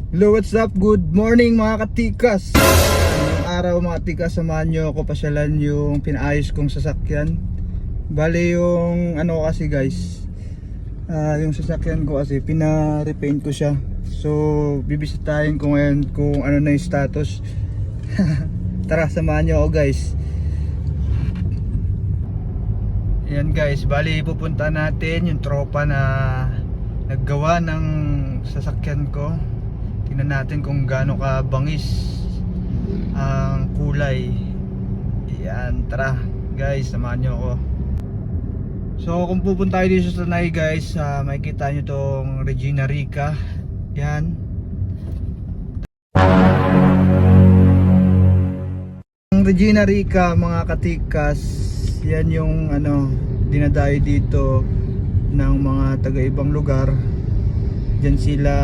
Hello, what's up? Good morning mga katikas. Ngayong araw mga katikas, samahan nyo ako pasyalan yung pinaayos kong sasakyan. Bale yung ano kasi guys, yung sasakyan ko kasi pina-repaint ko siya. So bibisitahin ko ngayon kung ano na yung status. Tara, samahan nyo ako guys. Ayan guys, bali pupunta natin yung tropa na naggawa ng sasakyan ko. Tingnan natin kung gaano ka bangis ang kulay. Ayan, tara guys, samahan nyo ako. So kung pupunta tayo dito sa Tanay guys, makikita nyo tong Regina Rica. Yan. Ang Regina Rica mga katikas, yan yung ano, dinadayo dito ng mga taga-ibang lugar. Diyan sila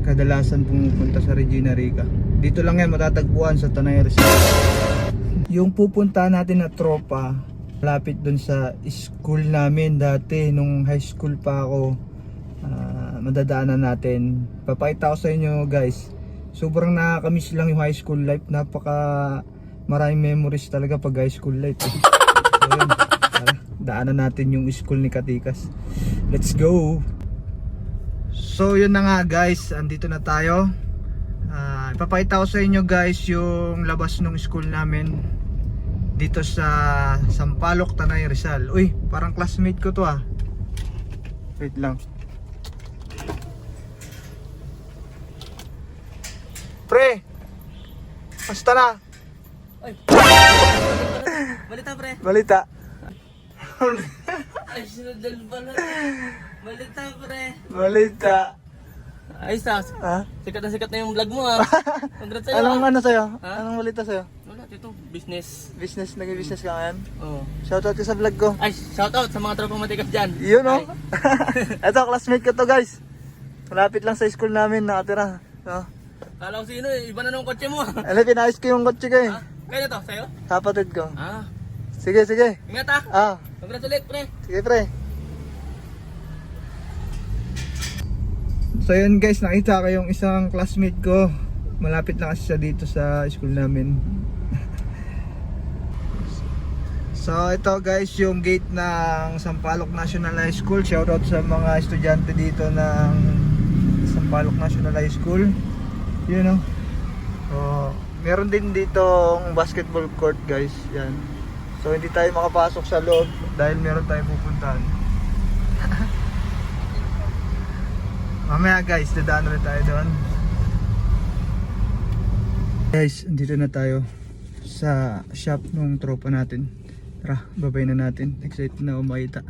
kadalasan pumupunta sa Regina Rica. Dito lang yan matatagpuan sa Tanay Rizal. Yung pupunta natin na tropa, malapit dun sa school namin dati nung high school pa ako. Madadaanan natin. Papakita ko sa inyo guys, sobrang nakakamiss lang yung high school life. Napaka maraming memories talaga pag high school life eh. So yun, tara, daanan natin yung school ni Katikas. Let's go. So yun na nga guys, andito na tayo. Ipapakita ko sa inyo guys yung labas ng school namin dito sa Sampaloc, Tanay Rizal. Uy, parang classmate ko to ah. Wait lang. Pre, basta na. Ay. Balita pre. Balita. Ay, sinadal pala. Balita pre. Balita. Ay, Sas. Ha? Sikat na yung vlog mo ha. Congrats sa'yo. Anong ano sa'yo? Ha? Anong balita sa'yo? Wala, dito. Business. Business, nag-business ka ngayon? Oo. Shoutout ka sa vlog ko. Ay, shoutout sa mga tropang matikas dyan. Yun oh. Ay. Ito, classmate ko to guys. Malapit lang sa school namin nakatira. No? Kala ko sino eh. Iba na nung kotse mo ha. Ano, pinayos ko yung kotse ko eh. Ha? Kaya na to, sa'yo? Kapatid ko. Ah. Sige, sige. Ingat ha. Ah, Congrats ulit pre. sige pre. So yun guys, nakita ko yung isang classmate ko. Malapit lang kasi siya dito sa school namin. So ito guys, yung gate ng Sampaloc National High School. Shoutout sa mga estudyante dito ng Sampaloc National High School. Yun o. So, meron din dito basketball court guys. Yan. So hindi tayo makapasok sa loob dahil meron tayong pupuntahan. Mamaya guys, dadaan ulit tayo doon. Guys, andito na tayo sa shop ng tropa natin. Tara, babay na natin. Excited na ako makita.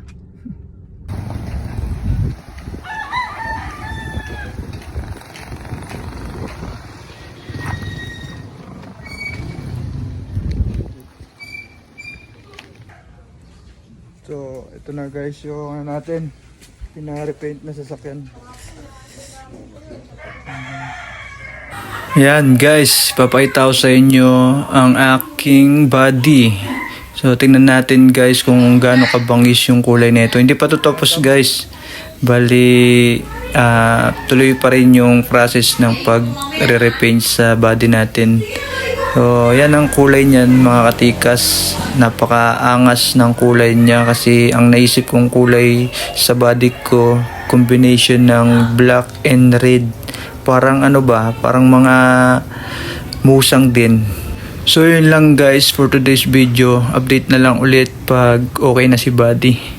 So, ito na guys yung ano natin, pina-repaint na sasakyan. Yan guys, papakita ko sa inyo ang aking body. So tingnan natin guys kung gaano kabangis yung kulay nito. Hindi pa to tapos guys. Bali tuloy pa rin yung process ng pag-repaint sa body natin. So yan ang kulay niyan mga katikas. Napakaangas ng kulay niya kasi ang naisip kong kulay sa body ko, combination ng black and red. Parang ano ba, parang mga musang din. So yun lang guys for today's video. Update na lang ulit pag okay na si body.